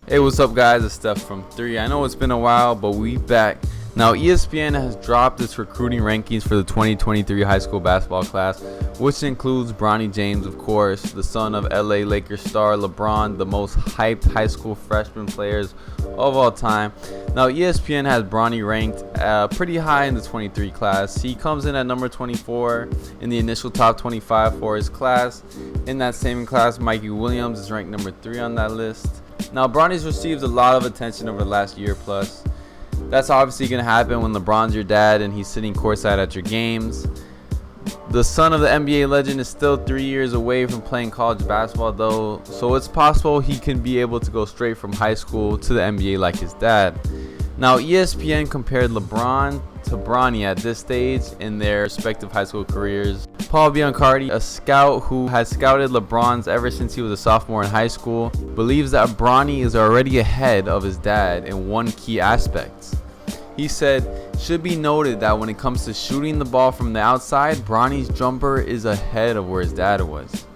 Hey, what's up, guys? It's Steph from 3. I know it's been a while, but we back. Now, ESPN has dropped its recruiting rankings for the 2023 high school basketball class, which includes Bronny James, of course, the son of LA Lakers star LeBron, the most hyped high school freshman players of all time. Now, ESPN has Bronny ranked pretty high in the 23 class. He comes in at number 24 in the initial top 25 for his class. In that same class, Mikey Williams is ranked number 3 on that list. Now, Bronny's received a lot of attention over the last year plus. That's obviously going to happen when LeBron's your dad and he's sitting courtside at your games. The son of the NBA legend is still 3 years away from playing college basketball, though, so it's possible he can be able to go straight from high school to the NBA like his dad. Now, ESPN compared LeBron to Bronny at this stage in their respective high school careers. Paul Biancardi, a scout who has scouted LeBron's ever since he was a sophomore in high school, believes that Bronny is already ahead of his dad in one key aspect. He said, "Should be noted that when it comes to shooting the ball from the outside, Bronny's jumper is ahead of where his dad was.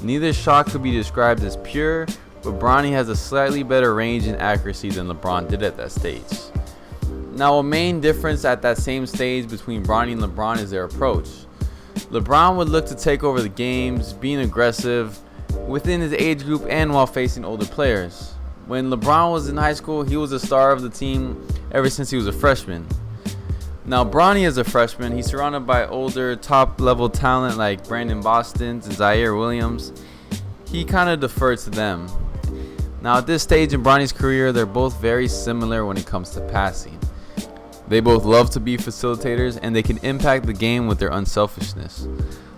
Neither shot could be described as pure, but Bronny has a slightly better range and accuracy than LeBron did at that stage." Now, a main difference at that same stage between Bronny and LeBron is their approach. LeBron would look to take over the games, being aggressive within his age group and while facing older players. When LeBron was in high school, he was the star of the team ever since he was a freshman. Now, Bronny is a freshman. He's surrounded by older, top-level talent like Brandon Boston and Zaire Williams. He kind of deferred to them. Now, at this stage in Bronny's career, they're both very similar when it comes to passing. They both love to be facilitators, and they can impact the game with their unselfishness.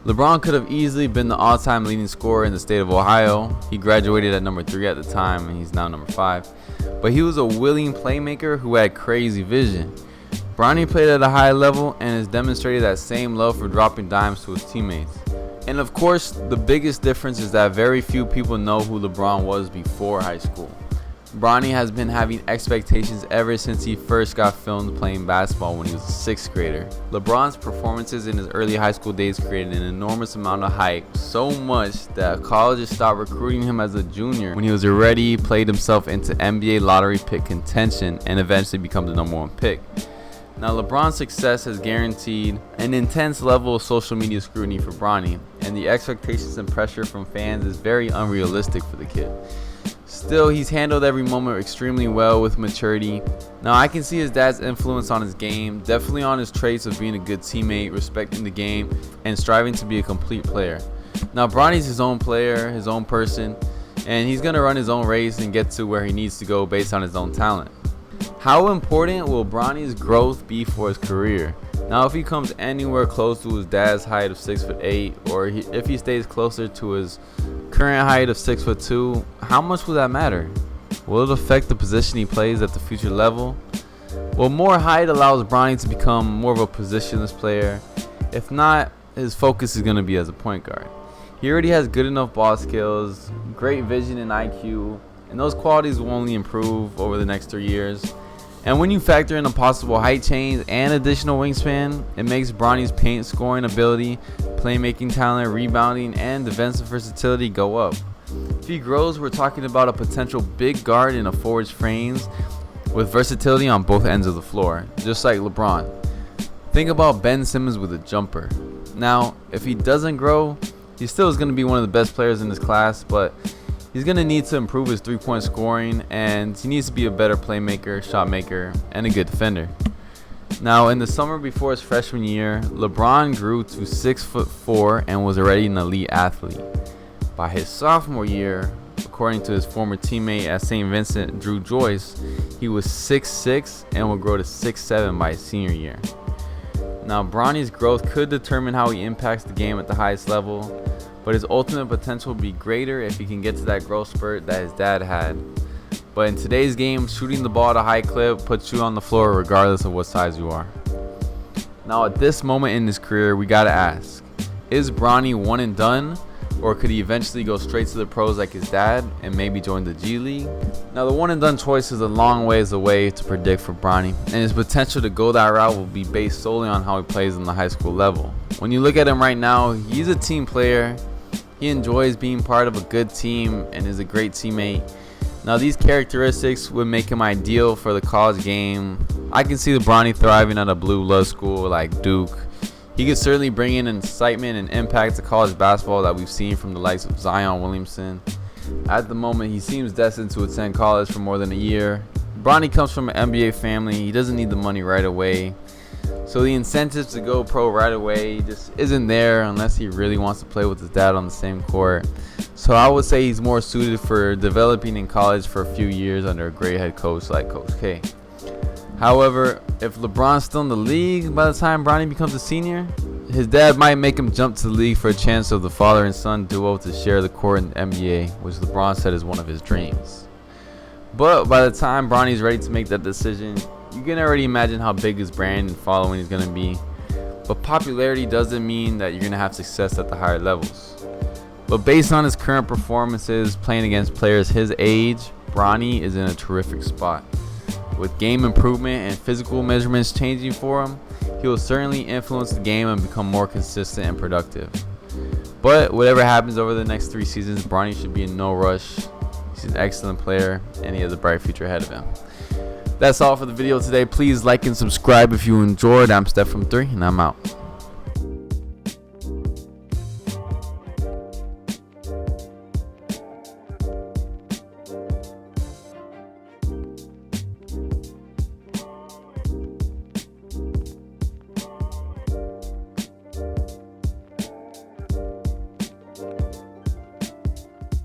LeBron could have easily been the all-time leading scorer in the state of Ohio. He graduated at number 3 at the time, and he's now number 5. But he was a willing playmaker who had crazy vision. Bronny played at a high level and has demonstrated that same love for dropping dimes to his teammates. And of course, the biggest difference is that very few people know who LeBron was before high school. Bronny has been having expectations ever since he first got filmed playing basketball when he was a 6th grader. LeBron's performances in his early high school days created an enormous amount of hype, so much that colleges stopped recruiting him as a junior when he was already played himself into NBA lottery pick contention and eventually become the number 1 pick. Now, LeBron's success has guaranteed an intense level of social media scrutiny for Bronny, and the expectations and pressure from fans is very unrealistic for the kid. Still, he's handled every moment extremely well with maturity. Now, I can see his dad's influence on his game, definitely on his traits of being a good teammate, respecting the game, and striving to be a complete player. Now, Bronny's his own player, his own person, and he's going to run his own race and get to where he needs to go based on his own talent. How important will Bronny's growth be for his career? Now, if he comes anywhere close to his dad's height of 6'8", or if he stays closer to his current height of 6'2", how much will that matter? Will it affect the position he plays at the future level? Well, more height allows Bronny to become more of a positionless player. If not, his focus is going to be as a point guard. He already has good enough ball skills, great vision and IQ, and those qualities will only improve over the next 3 years. And when you factor in a possible height change and additional wingspan, it makes Bronny's paint scoring ability, playmaking talent, rebounding, and defensive versatility go up. If he grows, we're talking about a potential big guard in a forward's frames with versatility on both ends of the floor, just like LeBron. Think about Ben Simmons with a jumper. Now, if he doesn't grow, he still is going to be one of the best players in this class, but he's going to need to improve his three-point scoring, and he needs to be a better playmaker, shot maker, and a good defender. Now, in the summer before his freshman year, LeBron grew to 6'4" and was already an elite athlete. By his sophomore year, according to his former teammate at St. Vincent, Drew Joyce, he was 6'6" and will grow to 6'7" by his senior year. Now, Bronny's growth could determine how he impacts the game at the highest level, but his ultimate potential will be greater if he can get to that growth spurt that his dad had. But in today's game, shooting the ball at a high clip puts you on the floor regardless of what size you are. Now, at this moment in his career, we gotta ask, is Bronny one and done, or could he eventually go straight to the pros like his dad and maybe join the G League? Now, the one and done choice is a long ways away to predict for Bronny, and his potential to go that route will be based solely on how he plays on the high school level. When you look at him right now, he's a team player. He enjoys being part of a good team and is a great teammate. Now these characteristics would make him ideal for the college game. I can see the Bronny thriving at a blue blood school like Duke. He could certainly bring in excitement and impact to college basketball that we've seen from the likes of Zion Williamson. At the moment, he seems destined to attend college for more than a year. Bronny comes from an NBA family. He doesn't need the money right away. So the incentives to go pro right away just isn't there unless he really wants to play with his dad on the same court. So I would say he's more suited for developing in college for a few years under a great head coach like Coach K. However, if LeBron's still in the league by the time Bronny becomes a senior, his dad might make him jump to the league for a chance of the father and son duo to share the court in the NBA, which LeBron said is one of his dreams. But by the time Bronny's ready to make that decision, you can already imagine how big his brand and following is going to be. But popularity doesn't mean that you're going to have success at the higher levels. But based on his current performances playing against players his age, Bronny is in a terrific spot. With game improvement and physical measurements changing for him, he will certainly influence the game and become more consistent and productive. But whatever happens over the next 3 seasons, Bronny should be in no rush. He's an excellent player and he has a bright future ahead of him. That's all for the video today. Please like and subscribe if you enjoyed. I'm Steph from 3 and I'm out.